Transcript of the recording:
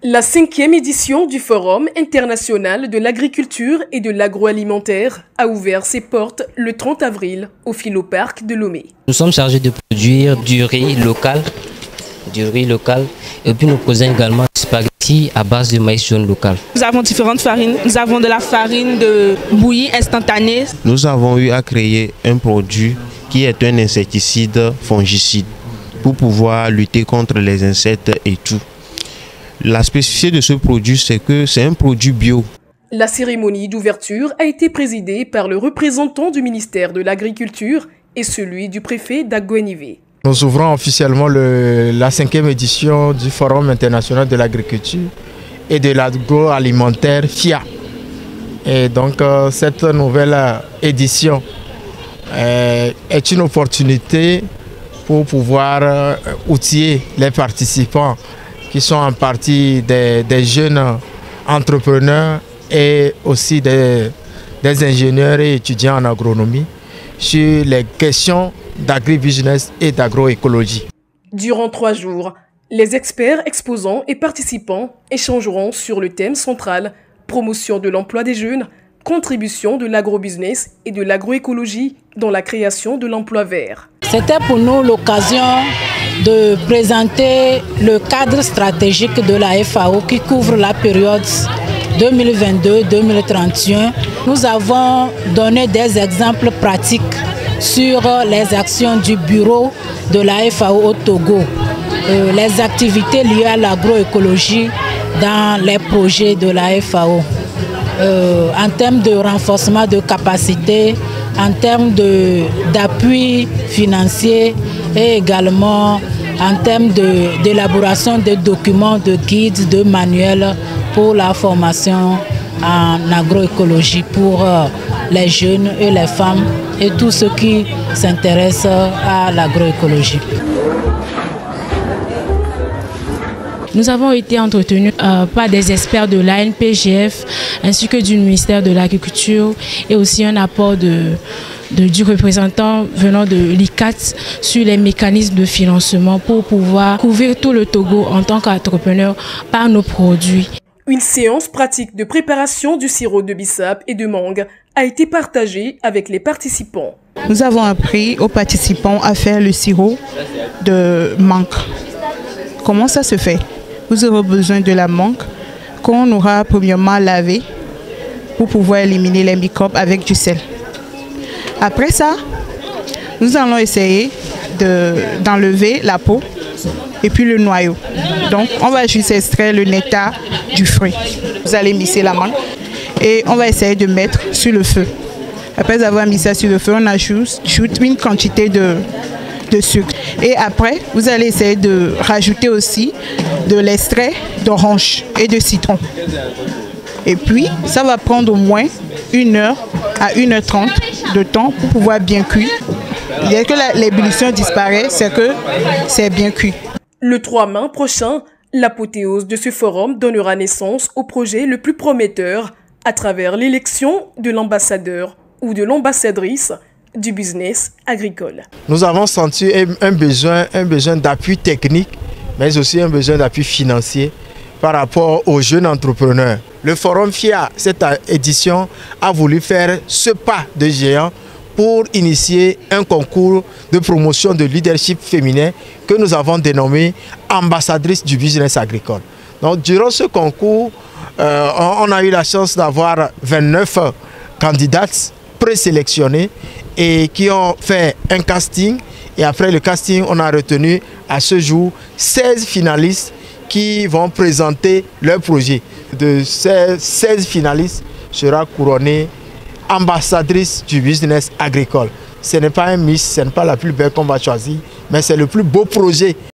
La 5e édition du Forum international de l'agriculture et de l'agroalimentaire a ouvert ses portes le 30 avril au Philoparc de Lomé. Nous sommes chargés de produire du riz local, et puis nous posons également des spaghettis à base de maïs jaune local. Nous avons différentes farines. Nous avons de la farine de bouillie instantanée. Nous avons eu à créer un produit qui est un insecticide fongicide pour pouvoir lutter contre les insectes et tout. La spécificité de ce produit, c'est que c'est un produit bio. La cérémonie d'ouverture a été présidée par le représentant du ministère de l'Agriculture et celui du préfet d'Aguenivé. Nous ouvrons officiellement la 5e édition du Forum international de l'agriculture et de l'agroalimentaire FIA. Et donc cette nouvelle édition est une opportunité pour pouvoir outiller les participants qui sont en partie des jeunes entrepreneurs et aussi des ingénieurs et étudiants en agronomie sur les questions d'agribusiness et d'agroécologie. Durant 3 jours, les experts, exposants et participants échangeront sur le thème central « Promotion de l'emploi des jeunes, contribution de l'agrobusiness et de l'agroécologie dans la création de l'emploi vert ». C'était pour nous l'occasion de présenter le cadre stratégique de la FAO qui couvre la période 2022-2031. Nous avons donné des exemples pratiques sur les actions du bureau de la FAO au Togo, les activités liées à l'agroécologie dans les projets de la FAO, en termes de renforcement de capacité, en termes d'appui financier et également en termes d'élaboration de documents, de guides, de manuels pour la formation en agroécologie pour les jeunes et les femmes et tous ceux qui s'intéressent à l'agroécologie. Nous avons été entretenus par des experts de l'ANPGF ainsi que du ministère de l'Agriculture et aussi un apport du représentant venant de l'ICAT sur les mécanismes de financement pour pouvoir couvrir tout le Togo en tant qu'entrepreneur par nos produits. Une séance pratique de préparation du sirop de bissap et de mangue a été partagée avec les participants. Nous avons appris aux participants à faire le sirop de mangue. Comment ça se fait? Vous aurez besoin de la mangue qu'on aura premièrement lavée pour pouvoir éliminer les microbes avec du sel. Après ça, nous allons essayer d'enlever la peau et puis le noyau. Donc, on va juste extraire le nectar du fruit. Vous allez misser la mangue et on va essayer de mettre sur le feu. Après avoir mis ça sur le feu, on ajoute une quantité de sucre. Et après, vous allez essayer de rajouter aussi de l'extrait d'orange et de citron. Et puis, ça va prendre au moins 1 heure à 1h30 de temps pour pouvoir bien cuire. Dès que l'ébullition disparaît, c'est que c'est bien cuit. Le 3 mai prochain, l'apothéose de ce forum donnera naissance au projet le plus prometteur à travers l'élection de l'ambassadeur ou de l'ambassadrice du business agricole. Nous avons senti un besoin d'appui technique, mais aussi un besoin d'appui financier par rapport aux jeunes entrepreneurs. Le Forum FIA, cette édition, a voulu faire ce pas de géant pour initier un concours de promotion de leadership féminin que nous avons dénommé ambassadrice du business agricole. Donc, durant ce concours, on a eu la chance d'avoir 29 candidates présélectionnées et qui ont fait un casting. Et après le casting, on a retenu à ce jour 16 finalistes qui vont présenter leur projet. De ces 16 finalistes sera couronnée ambassadrice du business agricole. Ce n'est pas un Miss, ce n'est pas la plus belle qu'on va choisir, mais c'est le plus beau projet.